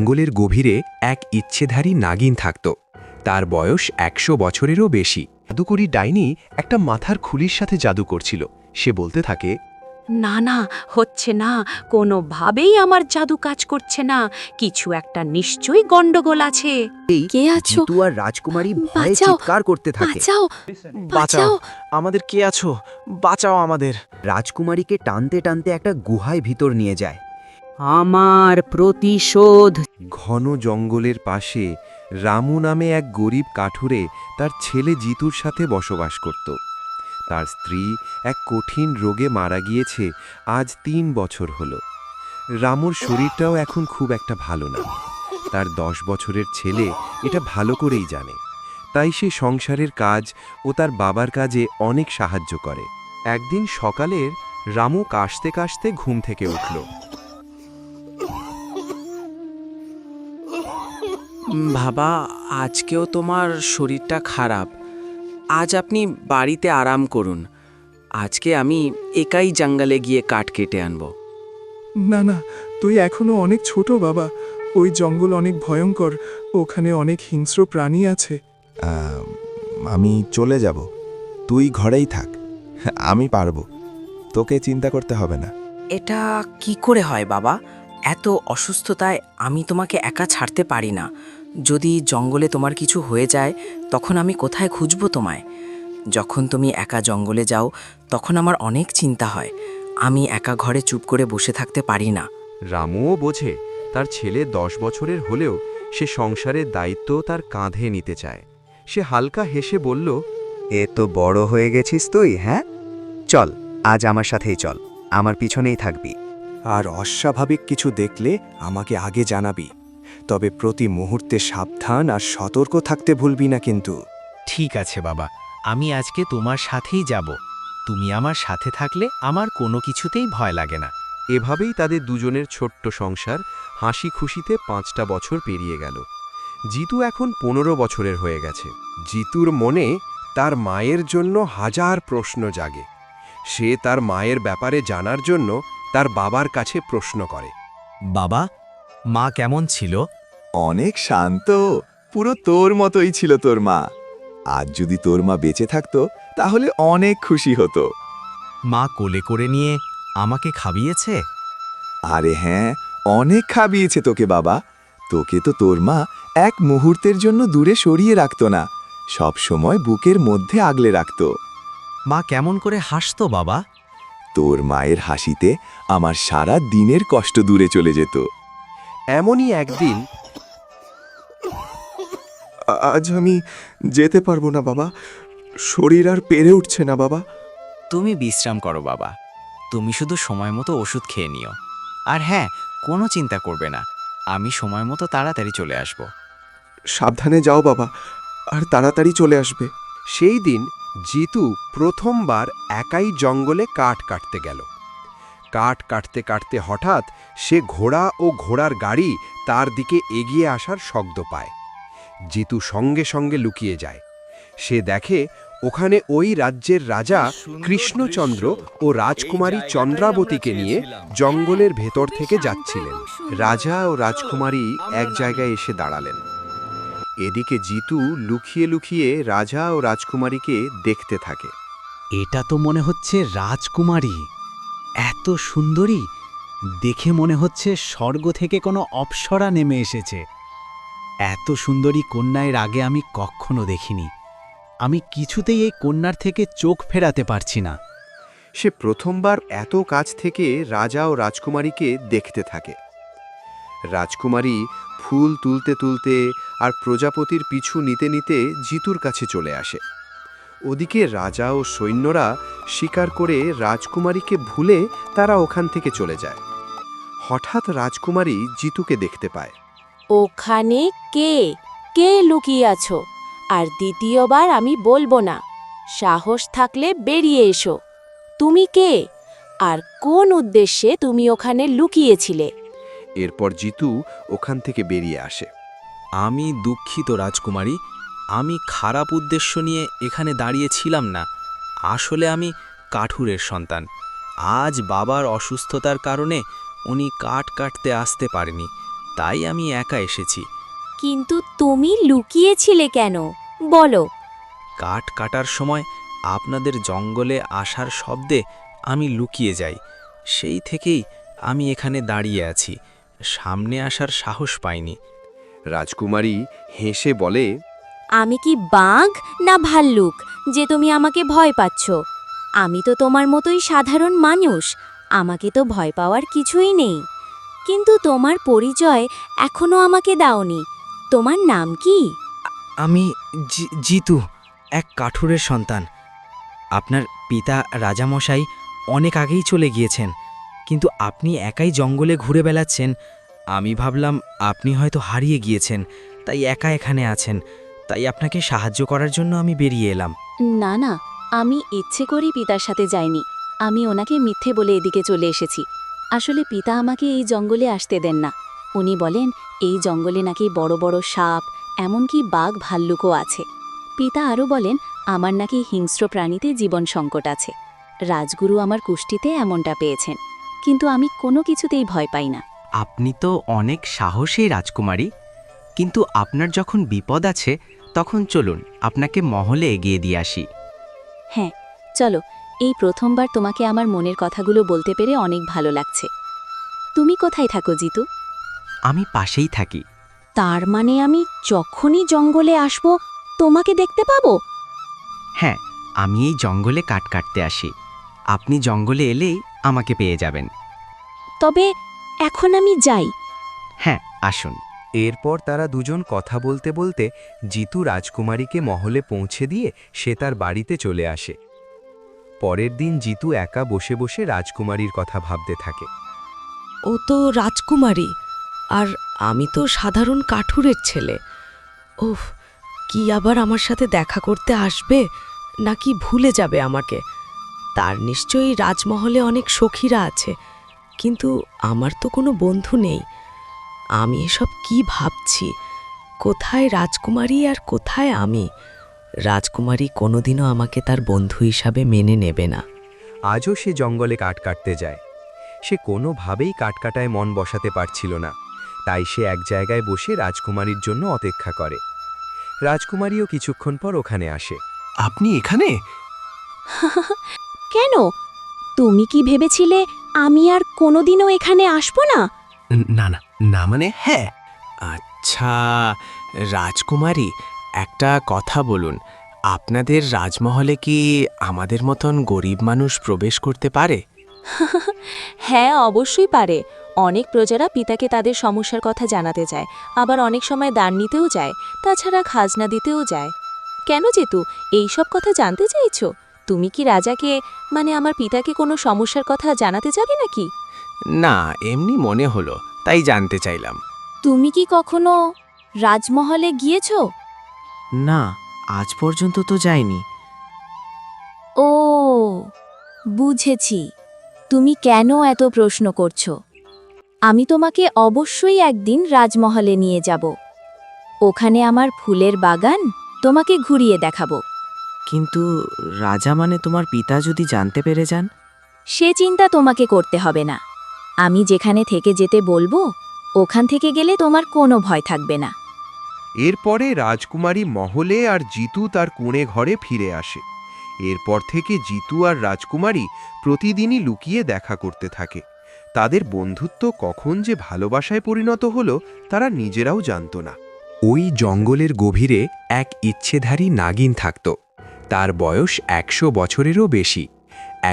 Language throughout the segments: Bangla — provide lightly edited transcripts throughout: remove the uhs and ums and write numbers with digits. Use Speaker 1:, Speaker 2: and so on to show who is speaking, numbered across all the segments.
Speaker 1: জঙ্গলের গভীরে এক ইচ্ছেধারী নাগিন থাকত। তার বয়স ১০০ বছরেরও বেশি।
Speaker 2: জাদুকরি ডাইনি একটা মাথার খুলির সাথে জাদু করছিল। সে বলতে থাকে,
Speaker 3: না না, হচ্ছে না, কোনোভাবেই আমার জাদু কাজ করছে না, কিছু একটা নিশ্চয়ই গন্ডগোল আছে।
Speaker 4: কে আছো?
Speaker 5: জিতু আর রাজকুমারী ভয়ে
Speaker 4: বাঁচাও,
Speaker 5: চিৎকার করতে থাকে।
Speaker 4: বাঁচাও, বাঁচাও।
Speaker 2: আমাদের কে আছো? বাঁচাও আমাদের।
Speaker 5: রাজকুমারীকে টানতে টানতে একটা গুহায় ভিতর নিয়ে যায়।
Speaker 3: আমার প্রতিশোধ।
Speaker 1: ঘন জঙ্গলের পাশে রামু নামে এক গরিব কাঠুরে তার ছেলে জিতুর সাথে বসবাস করত। তার স্ত্রী এক কঠিন রোগে মারা গিয়েছে আজ ৩ বছর হলো। রামুর শরীরটাও এখন খুব একটা ভালো না। তার ১০ বছরের ছেলে এটা ভালো করেই জানে, তাই সে সংসারের কাজ ও তার বাবার কাজে অনেক সাহায্য করে। একদিন সকালের রামু কাশতে কাশতে ঘুম থেকে উঠল।
Speaker 6: বাবা, আজকেও তোমার শরীরটা খারাপ। আজ আপনি বাড়িতে আরাম করুন। আজকে আমি একাই জঙ্গলে গিয়ে কাঠ কেটে আনব।
Speaker 7: না না, তুই এখনো অনেক ছোট বাবা। ওই জঙ্গল অনেক ভয়ঙ্কর, ওখানে অনেক হিংস্র প্রাণী আছে।
Speaker 8: আমি চলে যাব, তুই ঘরেই থাক, আমি পারবো, তোকে চিন্তা করতে হবে না।
Speaker 6: এটা কি করে হয় বাবা? এত অসুস্থতায় আমি তোমাকে একা ছাড়তে পারি না। যদি জঙ্গলে তোমার কিছু হয়ে যায়, তখন আমি কোথায় খুঁজব তোমায়? যখন তুমি একা জঙ্গলে যাও, তখন আমার অনেক চিন্তা হয়। আমি একা ঘরে চুপ করে বসে থাকতে পারি না।
Speaker 1: রামুও বোঝে তার ছেলে ১০ বছরের হলেও সে সংসারের দায়িত্ব তার কাঁধে নিতে চায়। সে হালকা হেসে বলল,
Speaker 5: এ তো বড় হয়ে গেছিস তুই, হ্যাঁ? চল, আজ আমার সাথেই চল, আমার পিছনেই থাকবি।
Speaker 2: আর অস্বাভাবিক কিছু দেখলে আমাকে আগে জানাবি। তবে প্রতি মুহূর্তে সাবধান আর সতর্ক থাকতে ভুলবি না কিন্তু।
Speaker 9: ঠিক আছে বাবা, আমি আজকে তোমার সাথেই যাব। তুমি আমার সাথে থাকলে আমার কোনো কিছুতেই ভয় লাগে না।
Speaker 1: এভাবেই তাদের দুজনের ছোট্ট সংসার হাসি খুশিতে ৫টা বছর পেরিয়ে গেল। জিতু এখন ১৫ বছরের হয়ে গেছে। জিতুর মনে তার মায়ের জন্য হাজার প্রশ্ন জাগে। সে তার মায়ের ব্যাপারে জানার জন্য তার বাবার কাছে প্রশ্ন করে।
Speaker 9: বাবা, মা কেমন ছিল?
Speaker 8: অনেক শান্ত, পুরো তোর মতোই ছিল তোর মা। আজ যদি তোর মা বেঁচে থাকতো তাহলে অনেক খুশি হতো।
Speaker 9: মা কোলে করে নিয়ে আমাকে খাবিয়েছে?
Speaker 8: আরে হ্যাঁ, অনেক খাবিয়েছে তোকে বাবা। তোকে তো তোর মা এক মুহূর্তের জন্য দূরে সরিয়ে রাখতো না, সব সময় বুকের মধ্যে আগলে রাখতো।
Speaker 9: মা কেমন করে হাসতো বাবা?
Speaker 8: তোর মায়ের হাসিতে আমার সারা দিনের কষ্ট দূরে চলে যেত।
Speaker 1: এমনই একদিন
Speaker 7: আজ আমি যেতে পারবো না বাবা, শরীর আর পেরে উঠছে না বাবা।
Speaker 9: তুমি বিশ্রাম করো বাবা, তুমি শুধু সময় মতো ওষুধ খেয়ে নিও। আর হ্যাঁ, কোনো চিন্তা করবে না, আমি সময় মতো তাড়াতাড়ি চলে আসব।
Speaker 7: সাবধানে যাও বাবা, আর তাড়াতাড়ি চলে আসবে।
Speaker 1: সেই দিন জিতু প্রথমবার একাই জঙ্গলে কাঠ কাটতে গেল। কাঠ কাটতে কাটতে হঠাৎ সে ঘোড়া ও ঘোড়ার গাড়ি তার দিকে এগিয়ে আসার শব্দ পায়। জিতু সঙ্গে সঙ্গে লুকিয়ে যায়। সে দেখে ওখানে ওই রাজ্যের রাজা কৃষ্ণচন্দ্র ও রাজকুমারী চন্দ্রাবতীকে নিয়ে জঙ্গলের ভেতর থেকে যাচ্ছিলেন। রাজা ও রাজকুমারী এক জায়গায় এসে দাঁড়ালেন। এদিকে জিতু লুকিয়ে লুকিয়ে রাজা ও রাজকুমারীকে দেখতে থাকে।
Speaker 9: এটা তো মনে হচ্ছে রাজকুমারী, এত সুন্দরী, দেখে মনে হচ্ছে স্বর্গ থেকে কোনো অপ্সরা নেমে এসেছে। এত সুন্দরী কন্যা এর আগে আমি কখনো দেখিনি। আমি কিছুতেই এই কন্যার থেকে চোখ ফেরাতে পারছি না।
Speaker 1: সে প্রথমবার এত কাছ থেকে রাজা ও রাজকুমারীকে দেখতে থাকে। রাজকুমারী ফুল তুলতে তুলতে আর প্রজাপতির পিছু নিতে নিতে জিতুর কাছে চলে আসে। ওদিকে রাজা ও সৈন্যরা শিকার করে রাজকুমারীকে ভুলে তারা ওখান থেকে চলে যায়। হঠাৎ রাজকুমারী জিতুকে দেখতে পায়।
Speaker 4: ওখানে কে কে লুকিয়ে আছো? আর দ্বিতীয়বার আমি বলবো না, সাহস থাকলে বেরিয়ে এসো। তুমি কে, আর কোন উদ্দেশ্যে তুমি ওখানে লুকিয়েছিলে?
Speaker 1: এরপর জিতু ওখান থেকে বেরিয়ে আসে।
Speaker 9: আমি দুঃখিত রাজকুমারী, আমি খারাপ উদ্দেশ্য নিয়ে এখানে দাঁড়িয়েছিলাম না। আসলে আমি কাঠুরের সন্তান। আজ বাবার অসুস্থতার কারণে উনি কাঠ কাটতে আসতে পারেনি, তাই আমি একা এসেছি।
Speaker 4: কিন্তু তুমি লুকিয়েছিলে কেন বলো?
Speaker 9: কাঠ কাটার সময় আপনাদের জঙ্গলে আসার শব্দে আমি লুকিয়ে যাই। সেই থেকেই আমি এখানে দাঁড়িয়ে আছি, সামনে আসার সাহস পাইনি।
Speaker 1: রাজকুমারী হেসে বলে,
Speaker 4: আমি কি বাঘ না ভাল্লুক যে তুমি আমাকে ভয় পাচ্ছ? আমি তো তোমার মতোই সাধারণ মানুষ, আমাকে তো ভয় পাওয়ার কিছুই নেই। কিন্তু তোমার পরিচয় এখনো আমাকে দাওনি। তোমার নাম কি?
Speaker 9: আমি জিতু, এক কাঠুরের সন্তান। আপনার পিতা রাজামশাই অনেক আগেই চলে গিয়েছেন, কিন্তু আপনি একাই জঙ্গলে ঘুরে বেড়াচ্ছেন। আমি ভাবলাম আপনি হয়তো হারিয়ে গিয়েছেন, তাই একা এখানে আছেন। তাই আপনাকে সাহায্য করার জন্য আমি বেরিয়ে এলাম।
Speaker 4: না না, আমি ইচ্ছে করেই পিতার সাথে যাইনি। আমি ওনাকে মিথ্যে বলে এদিকে চলে এসেছি। আসলে পিতা আমাকে এই জঙ্গলে আসতে দেন না। উনি বলেন এই জঙ্গলে নাকি বড় বড় সাপ, এমনকি বাঘ ভাল্লুকও আছে। পিতা আরও বলেন আমার নাকি হিংস্র প্রাণীতে জীবন সংকট আছে। রাজগুরু আমার কুষ্টিতে এমনটা পেয়েছেন, কিন্তু আমি কোনো কিছুতেই ভয় পাই না।
Speaker 10: আপনি তো অনেক সাহসী রাজকুমারী, কিন্তু আপনার যখন বিপদ আছে তখন চলুন আপনাকে মহলে এগিয়ে দিয়ে আসি।
Speaker 4: হ্যাঁ চলো, এই প্রথমবার তোমাকে আমার মনের কথাগুলো বলতে পেরে অনেক ভালো লাগছে। তুমি কোথায় থাকো জিতু?
Speaker 10: আমি পাশেই থাকি।
Speaker 4: তার মানে আমি যখনই জঙ্গলে আসব তোমাকে দেখতে পাবো?
Speaker 10: হ্যাঁ, আমি এই জঙ্গলে কাঠ কাটতে আসি। আপনি জঙ্গলে এলেই আমাকে পেয়ে যাবেন।
Speaker 4: তবে এখন আমি যাই।
Speaker 10: হ্যাঁ, আসুন।
Speaker 2: এরপর তারা দুজন কথা বলতে বলতে জিতু রাজকুমারীকে মহলে পৌঁছে দিয়ে সে তার বাড়িতে চলে আসে। পরের দিন জিতু একা বসে বসে রাজকুমারীর কথা ভাবতে থাকে।
Speaker 11: ও তো রাজকুমারী, আর আমি তো সাধারণ কাঠুরের ছেলে। ওহ, কি আবার আমার সাথে দেখা করতে আসবে নাকি ভুলে যাবে আমাকে? তার নিশ্চয়ই রাজমহলে অনেক সখীরা আছে, কিন্তু আমার তো কোনো বন্ধু নেই। আমি এসব কি ভাবছি? কোথায় রাজকুমারী আর কোথায় আমি? রাজকুমারী কোনোদিনও আমাকে তার বন্ধু হিসাবে মেনে নেবে না।
Speaker 2: আজও সে জঙ্গলে কাঠ কাটতে যায়। সে কোনোভাবেই কাঠ কাটায় মন বসাতে পারছিল না, তাই সে এক জায়গায় বসে রাজকুমারীর জন্য অপেক্ষা করে। রাজকুমারীও কিছুক্ষণ পর ওখানে আসে।
Speaker 1: আপনি এখানে?
Speaker 4: কেন? তুমি কি ভেবেছিলে আমি আর কোনোদিনও এখানে আসব না?
Speaker 1: না না না, মানে হ্যাঁ।
Speaker 12: আচ্ছা রাজকুমারী, একটা কথা বলুন, আপনাদের রাজমহলে কি আমাদের মতন গরিব মানুষ প্রবেশ করতে পারে?
Speaker 4: হ্যাঁ অবশ্যই পারে। অনেক প্রজারা পিতাকে তাদের সমস্যার কথা জানাতে যায়, আবার অনেক সময় দান নিতেও যায়, তাছাড়া খাজনা দিতেও যায়। কেন যেতু এইসব কথা জানতে চাইছো? তুমি কি রাজাকে, মানে আমার পিতাকে কোনো সমস্যার কথা জানাতে যাবে নাকি?
Speaker 12: না, এমনি মনে হলো, তাই জানতে চাইলাম।
Speaker 4: তুমি কি কখনো রাজমহলে গিয়েছো?
Speaker 10: না, আজ পর্যন্ত তো যাইনি।
Speaker 4: ও বুঝেছি, তুমি কেন এত প্রশ্ন করছো। আমি তোমাকে অবশ্যই একদিন রাজমহলে নিয়ে যাব। ওখানে আমার ফুলের বাগান তোমাকে ঘুরিয়ে দেখাবো।
Speaker 10: কিন্তু রাজা মানে তোমার পিতা যদি জানতে পেরে যান?
Speaker 4: সে চিন্তা তোমাকে করতে হবে না। আমি যেখানে থেকে যেতে বলবো ওখান থেকে গেলে তোমার কোনো ভয় থাকবে না।
Speaker 1: এরপরে রাজকুমারী মহলে আর জিতু তার কুঁড়ে ঘরে ফিরে আসে। এরপর থেকে জিতু আর রাজকুমারী প্রতিদিনই লুকিয়ে দেখা করতে থাকে। তাদের বন্ধুত্ব কখন যে ভালোবাসায় পরিণত হলো তারা নিজেরাও জানত না।
Speaker 2: ওই জঙ্গলের গভীরে এক ইচ্ছেধারী নাগিন থাকত। তার বয়স 100 বছরেরও বেশি।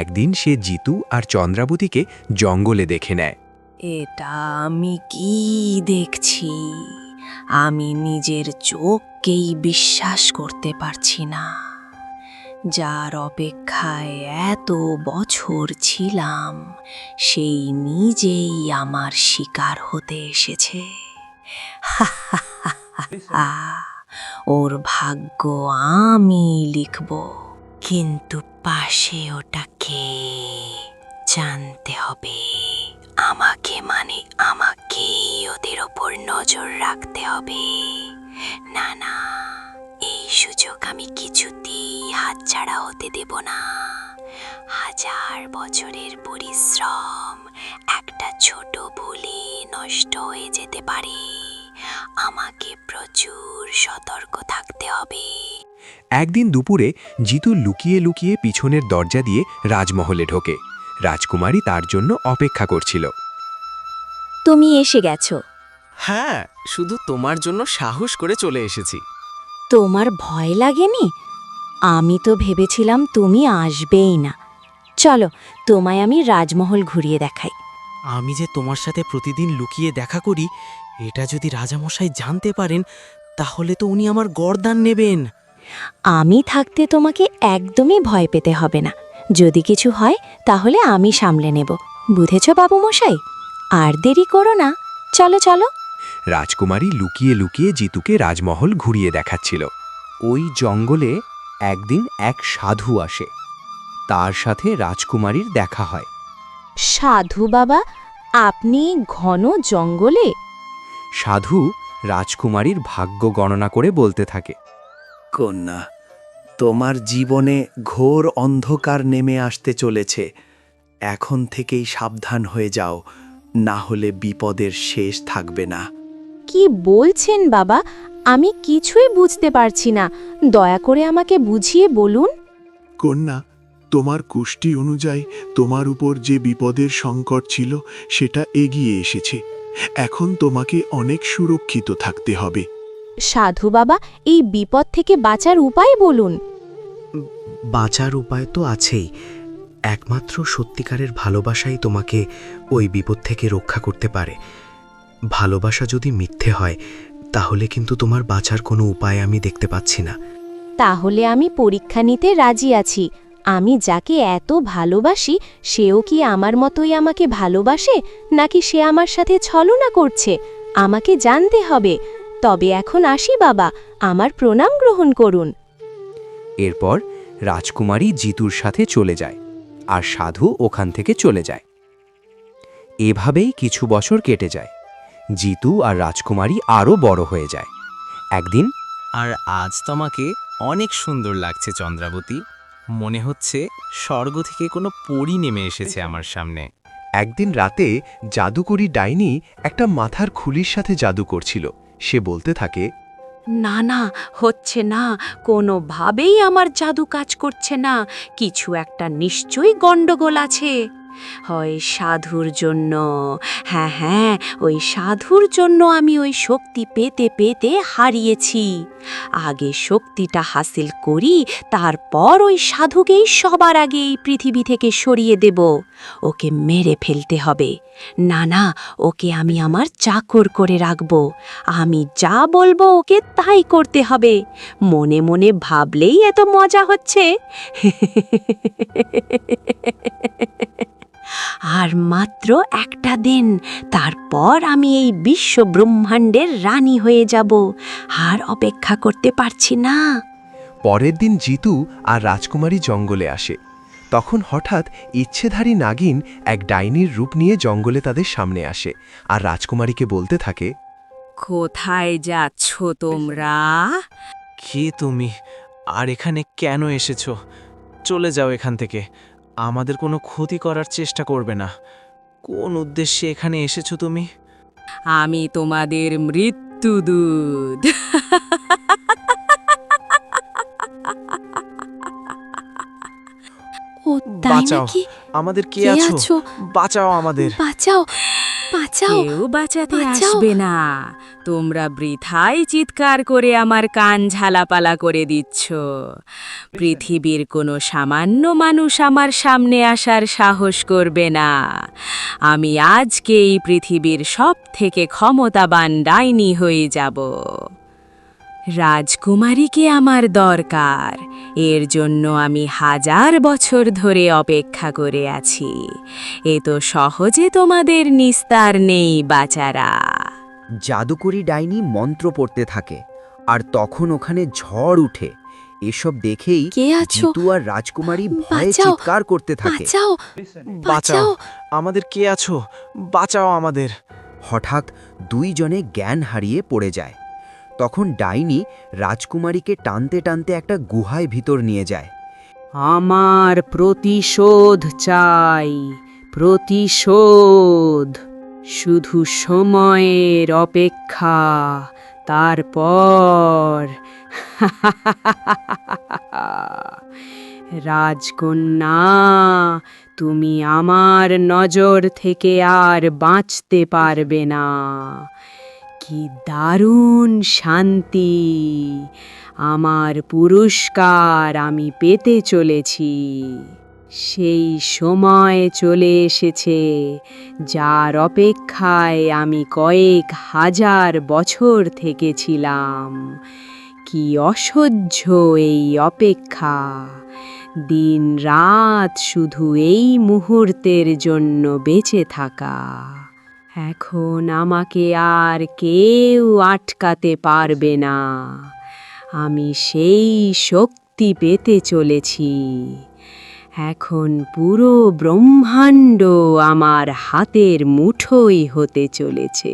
Speaker 2: একদিন সে জিতু আর চন্দ্রাবতীকে জঙ্গলে দেখে নেয়।
Speaker 11: এটা আমি কি দেখছি? আমি নিজের চোখকেই বিশ্বাস করতে পারছি না। যার অপেক্ষায় এত বছর ছিলাম সেই নিজেই আমার শিকার হতে এসেছে। ওর ভাগ্য আমি লিখব, কিন্তু পাশে ওটাকে জানতে হবে। আমাকে মানে আমাকেই ওদের ওপর নজর রাখতে হবে। না না, এই সুযোগ আমি কিছুতেই হাতছাড়া হতে দেব না। 1000 বছরের পরিশ্রম
Speaker 3: একটা ছোট ভুলে নষ্ট হয়ে যেতে পারে। আমাকে প্রচুর সতর্ক থাকতে হবে।
Speaker 2: একদিন দুপুরে জিতু লুকিয়ে লুকিয়ে পিছনের দরজা দিয়ে রাজমহলে ঢোকে। রাজকুমারী তার জন্য অপেক্ষা করছিল।
Speaker 4: তুমি এসে গেছো।
Speaker 12: হ্যাঁ, শুধু তোমার জন্য সাহস করে চলে এসেছি।
Speaker 4: তোমার ভয় লাগেনি? আমি তো ভেবেছিলাম তুমি আসবেই না। চলো, তোমায় আমি রাজমহল ঘুরিয়ে দেখাই।
Speaker 12: আমি যে তোমার সাথে প্রতিদিন লুকিয়ে দেখা করি, এটা যদি রাজামশাই জানতে পারেন, তাহলে তো উনি আমার গর্দান নেবেন।
Speaker 4: আমি থাকতে তোমাকে একদমই ভয় পেতে হবে না। যদি কিছু হয় তাহলে আমি সামলে নেব। বুঝেছ বাবু মশাই? আর দেরি করো না, চলো চলো।
Speaker 2: রাজকুমারী লুকিয়ে লুকিয়ে জিতুকে রাজমহল ঘুরিয়ে দেখাচ্ছিল। ওই জঙ্গলে একদিন এক সাধু আসে। তার সাথে রাজকুমারীর দেখা হয়।
Speaker 4: সাধু বাবা, আপনি ঘন জঙ্গলে?
Speaker 2: সাধু রাজকুমারীর ভাগ্য গণনা করে বলতে থাকে।
Speaker 13: কন্যা, তোমার জীবনে ঘোর অন্ধকার নেমে আসতে চলেছে। এখন থেকেই সাবধান হয়ে যাও, না হলে বিপদের শেষ থাকবে না।
Speaker 4: কি বলছেন বাবা? আমি কিছুই বুঝতে পারছি না। দয়া করে আমাকে বুঝিয়ে বলুন।
Speaker 7: কন্যা, তোমার কুষ্টি অনুযায়ী তোমার উপর যে বিপদের সংকট ছিল সেটা এগিয়ে এসেছে। এখন তোমাকে অনেক সুরক্ষিত থাকতে হবে।
Speaker 4: সাধু বাবা, এই বিপদ থেকে বাঁচার উপায় বলুন।
Speaker 10: বাঁচার উপায় তো আছেই। একমাত্র সত্যিকারের ভালোবাসাই তোমাকে ওই বিপদ থেকে রক্ষা করতে পারে। ভালোবাসা যদি মিথ্যে হয়, তাহলে কিন্তু তোমার বাঁচার কোনো উপায় আমি দেখতে পাচ্ছি না।
Speaker 4: তাহলে আমি পরীক্ষা নিতে রাজি আছি। আমি যাকে এত ভালোবাসি, সেও কি আমার মতোই আমাকে ভালোবাসে, নাকি সে আমার সাথে ছলনা করছে? আমাকে জানতে হবে। তবে এখন আসি বাবা, আমার প্রণাম গ্রহণ করুন।
Speaker 2: এরপর রাজকুমারী জিতুর সাথে চলে যায়, আর সাধু ওখান থেকে চলে যায়। এভাবেই কিছু বছর কেটে যায়। জিতু আর রাজকুমারী আরও বড় হয়ে যায়। একদিন,
Speaker 12: আর আজ তোমাকে অনেক সুন্দর লাগছে চন্দ্রাবতী। মনে হচ্ছে স্বর্গ থেকে কোনো পরী নেমে এসেছে আমার সামনে।
Speaker 1: একদিন রাতে জাদুকরি ডাইনি একটা মাথার খুলির সাথে জাদু করছিল। সে বলতে থাকে,
Speaker 3: না না, হচ্ছে না, কোনোভাবেই আমার জাদু কাজ করছে না। কিছু একটা নিশ্চয়ই গন্ডগোল আছে। হয় সাধুর জন্য। হ্যাঁ হ্যাঁ, ওই সাধুর জন্য আমি ওই শক্তি পেতে পেতে হারিয়েছি। আগে শক্তিটা হাসিল করি, তারপর ওই সাধুকেই সবার আগে এই পৃথিবী থেকে সরিয়ে দেব। ওকে মেরে ফেলতে হবে। না না, ওকে আমি আমার চাকর করে রাখব। আমি যা বলবো ওকে তাই করতে হবে। মনে মনে ভাবলেই এত মজা হচ্ছে। আর মাত্র একটা দিন, তারপর আমি এই বিশ্ব ব্রহ্মাণ্ডের রানী হয়ে যাব। আর অপেক্ষা করতে পারছি না।
Speaker 1: পরের দিন জিতু আর রাজকুমারী জঙ্গলে আসে। তখন হঠাৎ ইচ্ছেধারী নাগিন এক ডাইনির রূপ নিয়ে জঙ্গলে তাদের সামনে আসে, আর রাজকুমারীকে বলতে থাকে,
Speaker 3: কোথায় যাচ্ছ তোমরা?
Speaker 12: কে তুমি? আর এখানে কেন এসেছো? চলে যাও এখান থেকে। আমাদের কোনো ক্ষতি করার চেষ্টা করবে না। কোন উদ্দেশ্যে এখানে এসেছো তুমি?
Speaker 3: আমি তোমাদের মৃত্যুদূত।
Speaker 4: ও তাই
Speaker 12: বাঁচাও,
Speaker 4: নাকি?
Speaker 12: আমাদের কে
Speaker 4: কে
Speaker 12: আছো?
Speaker 4: আছো?
Speaker 12: বাঁচাও আমাদের।
Speaker 4: বাঁচাও, বাঁচাও।
Speaker 3: কেউ বাঁচাতে
Speaker 4: বাঁচাও।
Speaker 3: আসবে না। তোমরা বৃথাই চিৎকার করে আমার কান ঝালাপালা করে দিচ্ছ। পৃথিবীর কোনো সামান্য মানুষ আমার সামনে আসার সাহস করবে না। আমি আজকে এই পৃথিবীর সবথেকে ক্ষমতাবান ডাইনি হয়ে যাব। রাজকুমারীকে আমার দরকার। এর জন্য আমি 1000 বছর ধরে অপেক্ষা করে আছি। এ তো সহজে তোমাদের নিস্তার নেই বাচারা।
Speaker 5: জাদুকরি ডাইনি মন্ত্র পড়তে থাকে, আর তখন ওখানে ঝড় উঠে। এসব দেখেই
Speaker 4: কে আছো?
Speaker 5: জিতু আর রাজকুমারী ভয়ে
Speaker 4: বাঁচাও,
Speaker 5: চিৎকার করতে থাকে।
Speaker 4: বাঁচাও,
Speaker 12: বাঁচাও, আমাদের কে আছো? বাঁচাও আমাদের।
Speaker 5: হঠাৎ দুইজনে জ্ঞান হারিয়ে পড়ে যায়। তখন ডাইনি রাজকুমারীকে টানতে টানতে একটা গুহায় ভিতর নিয়ে যায়।
Speaker 3: আমার প্রতিশোধ চাই। প্রতিশোধ শুধু সময়ের অপেক্ষা, তারপর রাজকন্যা, তুমি আমার নজর থেকে আর বাঁচতে পারবে না। কি দারুণ শান্তি! আমার পুরস্কার আমি পেতে চলেছি। সেই সময় চলে এসেছে যার অপেক্ষায় আমি কয়েক হাজার বছর থেকেছিলাম। কি অসহ্য এই অপেক্ষা! দিন রাত শুধু এই মুহূর্তের জন্য বেঁচে থাকা। এখন আমাকে আর কেউ আটকাতে পারবে না। আমি সেই শক্তি পেতে চলেছি। এখন পুরো ব্রহ্মাণ্ড আমার হাতের মুঠোই হতে চলেছে।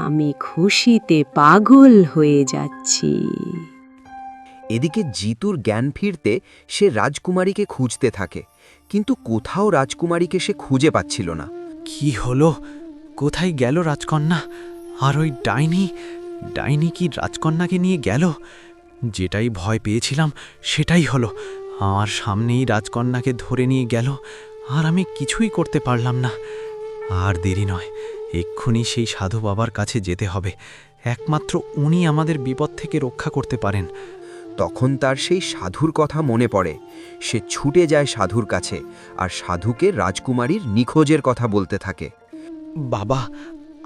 Speaker 3: আমি খুশিতে পাগল হয়ে যাচ্ছি।
Speaker 2: এদিকে জিতুর জ্ঞান ফিরতে সে রাজকুমারীকে খুঁজতে থাকে, কিন্তু কোথাও রাজকুমারীকে সে খুঁজে পাচ্ছিল না।
Speaker 9: কি হলো? কোথায় গেল রাজকন্যা? আর ওই ডাইনি কি রাজকন্যাকে নিয়ে গেল? যেটাই ভয় পেয়েছিলাম সেটাই হলো। আমার সামনেই রাজকন্যাকে ধরে নিয়ে গেল, আর আমি কিছুই করতে পারলাম না। আর দেরি নয়, এক্ষুনি সেই সাধু বাবার কাছে যেতে হবে। একমাত্র উনি আমাদের বিপদ থেকে রক্ষা করতে পারেন।
Speaker 2: তখন তার সেই সাধুর কথা মনে পড়ে। সে ছুটে যায় সাধুর কাছে আর সাধুকে রাজকুমারীর নিখোঁজের কথা বলতে থাকে।
Speaker 10: বাবা,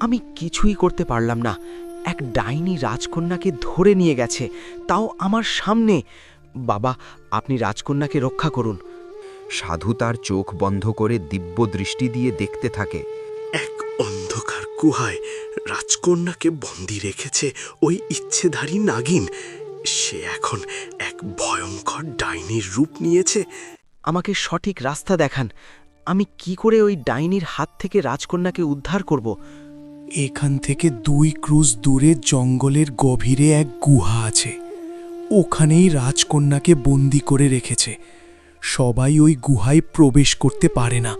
Speaker 10: আমি কিছুই করতে পারলাম না। এক ডাইনি রাজকন্যাকে ধরে নিয়ে গেছে, তাও আমার সামনে। বাবা, আপনি রাজকন্যাকে রক্ষা করুন।
Speaker 2: সাধু তার চোখ বন্ধ করে দিব্য দৃষ্টি দিয়ে দেখতে থাকে।
Speaker 7: এক অন্ধকার গুহায় রাজকন্যাকে বন্দি রেখেছে ওই ইচ্ছেধারী নাগিন। সে এখন এক ভয়ঙ্কর ডাইনির রূপ নিয়েছে।
Speaker 10: আমাকে সঠিক রাস্তা দেখান। আমি কি করে ওই ডাইনির হাত থেকে রাজকন্যাকে উদ্ধার করব?
Speaker 7: এখান থেকে 2 ক্রুজ দূরে জঙ্গলের গভীরে এক গুহা আছে। ওখানেই রাজকন্যাকে বন্দি করে রেখেছে। সবাই ওই গুহায় প্রবেশ করতে পারে না।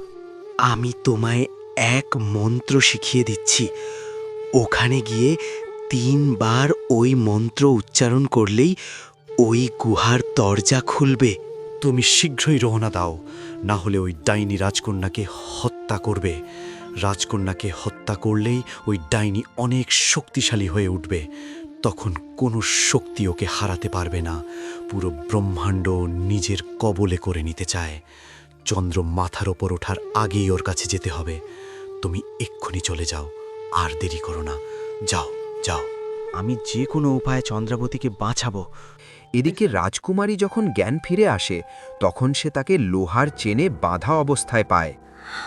Speaker 10: আমি তোমায় এক মন্ত্র শিখিয়ে দিচ্ছি। ওখানে গিয়ে 3 বার ওই মন্ত্র উচ্চারণ করলেই ওই গুহার দরজা খুলবে।
Speaker 14: তুমি শীঘ্রই রওনা দাও, না হলে ওই ডাইনি রাজকন্যাকে হত্যা করবে। রাজকন্যাকে হত্যা করলেই ওই ডাইনি অনেক শক্তিশালী হয়ে উঠবে। তখন কোনো শক্তি ওকে হারাতে পারবে না। পুরো ব্রহ্মাণ্ড নিজের কবলে করে নিতে চায়। চন্দ্র মাথার ওপর ওঠার আগেই ওর কাছে যেতে হবে। তুমি এক্ষুনি চলে যাও, আর দেরি করো না। যাও যাও।
Speaker 10: আমি যে কোনো উপায়ে চন্দ্রাবতীকে বাঁচাবো।
Speaker 2: এদিকে রাজকুমারী যখন জ্ঞান ফিরে আসে, তখন সে তাকে লোহার চেনে বাঁধা অবস্থায় পায়।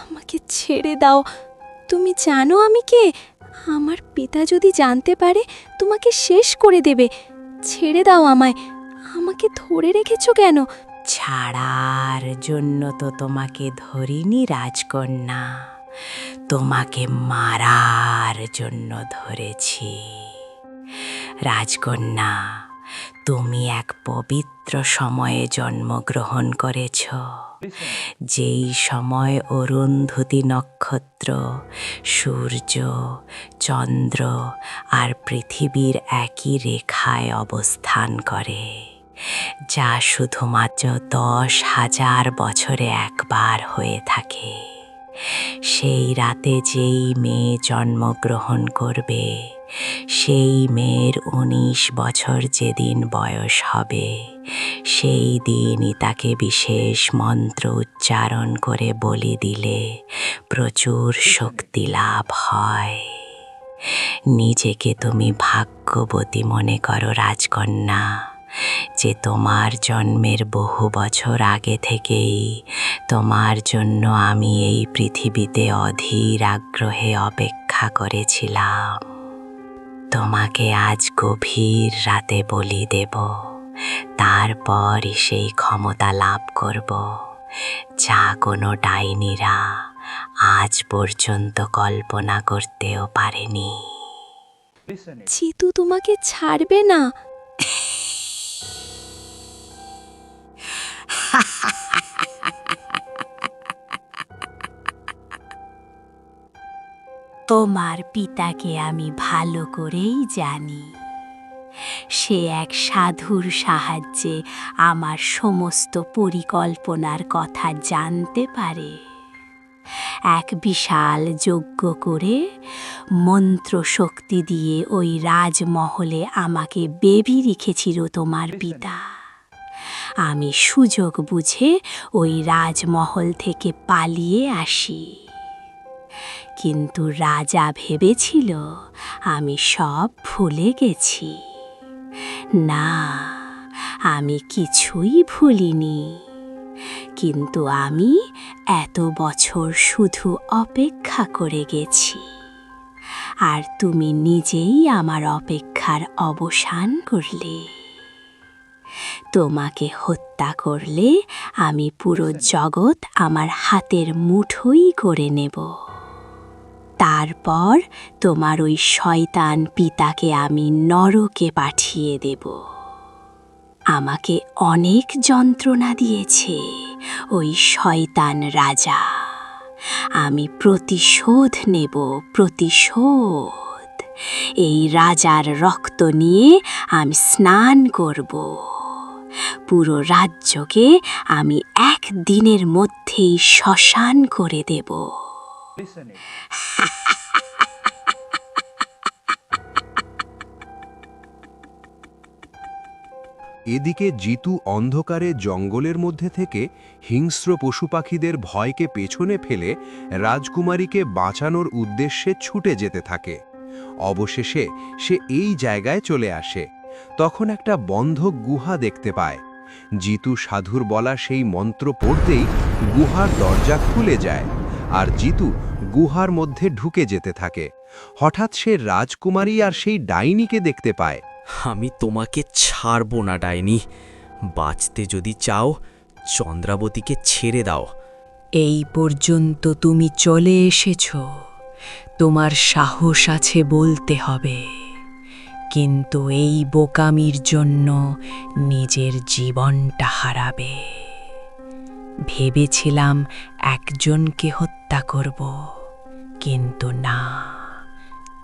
Speaker 4: আমাকে ছেড়ে দাও। তুমি জানো আমি কে? আমার পিতা যদি জানতে পারে তোমাকে শেষ করে দেবে। ছেড়ে দাও আমায়। আমাকে ধরে রেখেছো কেন?
Speaker 3: ছাড়ার জন্য তো তোমাকে ধরিনি রাজকন্যা, তোমাকে মারার জন্য ধরেছি। রাজকন্যা, তুমি এক পবিত্র সময়ে জন্মগ্রহণ করেছ, যেই সময় অরুন্ধতী নক্ষত্র, সূর্য, চন্দ্র আর পৃথিবীর একই রেখায় অবস্থান করে, যা শুধুমাত্র 10,000 বছরে একবার হয়ে থাকে। সেই রাতে যেই মেয়ে জন্মগ্রহণ করবে, সেই মেয়ের 19 বছর যেদিন বয়স হবে, সেই দিনই তাকে বিশেষ মন্ত্র উচ্চারণ করে বলি দিলে প্রচুর শক্তি লাভ হয়। নিজেকে তুমি ভাগ্যবতী মনে করো রাজকন্যা, যে তোমার জন্মের বহু বছর আগে থেকেই তোমার জন্য আমি এই পৃথিবীতে অধীর আগ্রহে অপেক্ষা করেছিলাম। তোমাকে আজ গভীর রাতে বলি দেব, তারপরই সেই ক্ষমতা লাভ করব, যা কোনো ডাইনিরা আজ পর্যন্ত কল্পনা করতেও পারেনি।
Speaker 4: জিতু তোমাকে ছাড়বে না।
Speaker 3: তোমার পিতাকে আমি ভালো করেই জানি। সে এক সাধুর সাহায্যে আমার সমস্ত পরিকল্পনার কথা জানতে পারে। এক বিশাল যজ্ঞ করে মন্ত্র শক্তি দিয়ে ওই রাজমহলে আমাকে বেবি রেখেছিল তোমার পিতা। আমি সুযোগ বুঝে ওই রাজমহল থেকে পালিয়ে আসি, কিন্তু রাজা ভেবেছিল আমি সব ভুলে গেছি। না, আমি কিছুই ভুলিনি, কিন্তু আমি এত বছর শুধু অপেক্ষা করে গেছি, আর তুমি নিজেই আমার অপেক্ষার অবসান করলে। তোমাকে হত্যা করলে আমি পুরো জগৎ আমার হাতের মুঠোই করে নেব। তারপর তোমার ওই শয়তান পিতাকে আমি নরকে পাঠিয়ে দেব। আমাকে অনেক যন্ত্রণা দিয়েছে ওই শয়তান রাজা। আমি প্রতিশোধ নেব, প্রতিশোধ। এই রাজার রক্ত নিয়ে আমি স্নান করব। পুরো রাজ্যকে আমি একদিনের মধ্যেই শ্মশান করে দেব।
Speaker 1: এদিকে জিতু অন্ধকারে জঙ্গলের মধ্যে থেকে হিংস্র পশু পাখিদের ভয়কে পেছনে ফেলে রাজকুমারীকে বাঁচানোর উদ্দেশ্যে ছুটে যেতে থাকে। অবশেষে সে এই জায়গায় চলে আসে। তখন একটা বন্ধ গুহা দেখতে পায়। জিতু সাধুর বলা সেই মন্ত্র পড়তেই গুহার দরজা খুলে যায়, আর জিতু গুহার মধ্যে ঢুকে যেতে থাকে। হঠাৎ সে রাজকুমারী আর সেই ডাইনিকে দেখতে পায়।
Speaker 15: আমি তোমাকে ছাড়ব না ডাইনি। বাঁচতে যদি চাও চন্দ্রাবতীকে ছেড়ে দাও।
Speaker 11: এই পর্যন্ত তুমি চলে এসেছ, তোমার সাহস আছে বলতে হবে, কিন্তু এই বোকামির জন্য নিজের জীবনটা হারাবে। ভেবেছিলাম একজনকে হত্যা করব, কিন্তু না,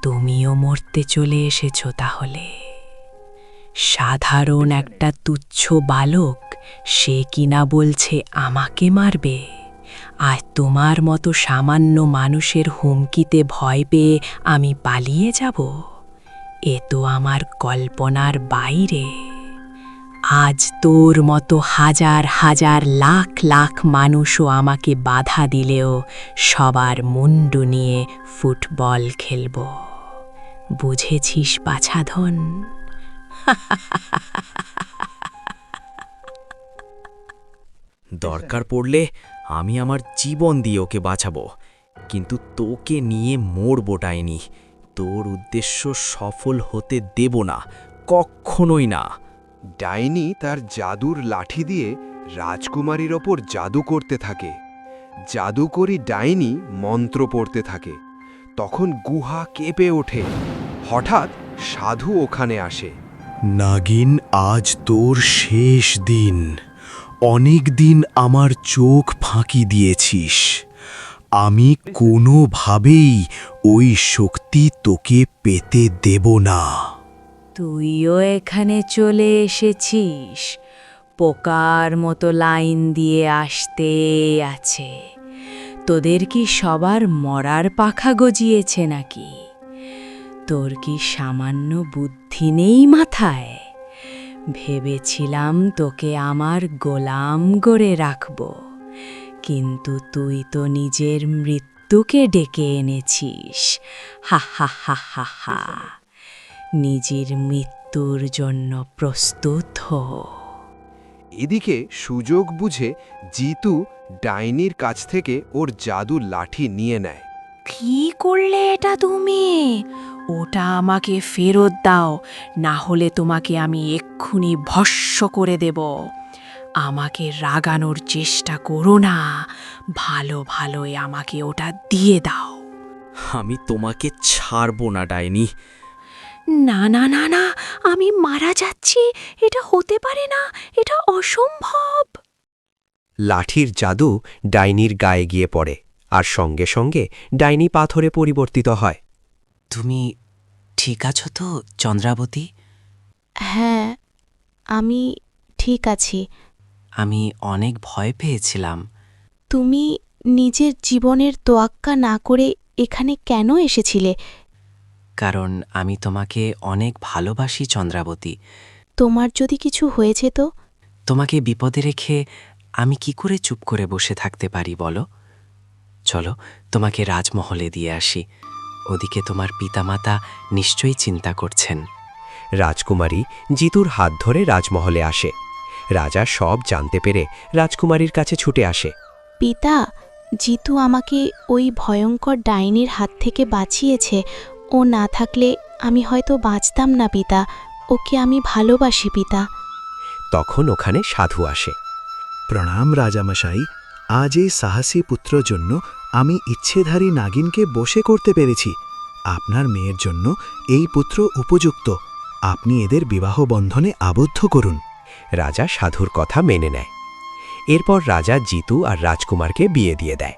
Speaker 11: তুমিও মরতে চলে এসেছ। তাহলে সাধারণ একটা তুচ্ছ বালক, সে কিনা বলছে আমাকে মারবে, আর তোমার মতো সামান্য মানুষের হুমকিতে ভয় পেয়ে আমি পালিয়ে যাব? এ তো আমার কল্পনার বাইরে। আজ তোর মতো হাজার হাজার লাখ লাখ মানুষও আমাকে বাধা দিলেও সবার মুন্ডু নিয়ে ফুটবল খেলব। বুঝেছিস বাছাধন?
Speaker 15: দরকার পড়লে আমি আমার জীবন দিয়ে ওকে বাঁচাবো, কিন্তু তোকে নিয়ে মরব ডাইনি। তোর উদ্দেশ্য সফল হতে দেব না, কখনোই না।
Speaker 1: ডাইনি তার জাদুর লাঠি দিয়ে রাজকুমারীর ওপর জাদু করতে থাকে। জাদুকরি ডাইনি মন্ত্র পড়তে থাকে। তখন গুহা কেঁপে ওঠে। হঠাৎ সাধু ওখানে আসে।
Speaker 14: নাগিন, আজ তোর শেষ দিন। অনেক দিন আমার চোখ ফাঁকি দিয়েছিস। আমি কোনোভাবেই ওই শক্তি তোকে পেতে দেব না।
Speaker 11: তুইও এখানে চলে এসেছিস, পোকার মতো লাইন দিয়ে আসতে আছে। তোদের কি সবার মরার পাখা গজিয়েছে নাকি? তোর কি সামান্য বুদ্ধি নেই মাথায়? ভেবেছিলাম তোকে আমার গোলাম করে রাখব, কিন্তু তুই তো নিজের মৃত্যুকে ডেকে এনেছিস। হা হা হা হা হা। নিজের মৃত্যুর জন্য প্রস্তুত হো।
Speaker 1: এদিকে সুযোগ বুঝে জিতু ডাইনির কাছ থেকে ওর জাদুর লাঠি নিয়ে নেয়।
Speaker 3: কি করলে এটা তুমি? ওটা আমাকে ফেরত দাও, না হলে তোমাকে আমি এক্ষুনি ভস্ম করে দেব। আমাকে রাগানোর চেষ্টা করো না, ভালো ভালোই আমাকে ওটা দিয়ে দাও।
Speaker 15: আমি তোমাকে ছাড়ব না ডাইনি।
Speaker 3: না না না না, আমি মারা যাচ্ছি। এটা হতে পারে না, এটা অসম্ভব।
Speaker 2: লাঠির জাদু ডাইনির গায়ে গিয়ে পড়ে, আর সঙ্গে সঙ্গে ডাইনি পাথরে পরিবর্তিত হয়।
Speaker 6: তুমি ঠিক আছো তো চন্দ্রাবতী?
Speaker 4: হ্যাঁ, আমি ঠিক আছি।
Speaker 6: আমি অনেক ভয় পেয়েছিলাম।
Speaker 4: তুমি নিজের জীবনের তোয়াক্কা না করে এখানে কেন এসেছিলে?
Speaker 6: কারণ আমি তোমাকে অনেক ভালোবাসি চন্দ্রাবতী।
Speaker 4: তোমার যদি কিছু হয়েছে তো?
Speaker 6: তোমাকে বিপদে রেখে আমি কি করে চুপ করে বসে থাকতে পারি বলো? চলো তোমাকে রাজমহলে দিয়ে আসি। ওদিকে তোমার পিতামাতা নিশ্চয়ই চিন্তা করছেন।
Speaker 2: রাজকুমারী জিতুর হাত ধরে রাজমহলে আসে। রাজা সব জানতে পেরে রাজকুমারীর কাছে ছুটে আসে।
Speaker 4: পিতা, জিতু আমাকে ওই ভয়ঙ্কর ডাইনির হাত থেকে বাঁচিয়েছে। ও না থাকলে আমি হয়তো বাঁচতাম না পিতা। ওকে আমি ভালোবাসি পিতা।
Speaker 2: তখন ওখানে সাধু আসে।
Speaker 14: প্রণাম রাজামশাই, আজ এই সাহসী পুত্র জন্য আমি ইচ্ছেধারী নাগিনকে বশে করতে পেরেছি। আপনার মেয়ের জন্য এই পুত্র উপযুক্ত। আপনি এদের বিবাহ বন্ধনে আবদ্ধ করুন।
Speaker 2: রাজা সাধুর কথা মেনে নেয়। এরপর রাজা জিতু আর রাজকুমারকে বিয়ে দিয়ে দেয়।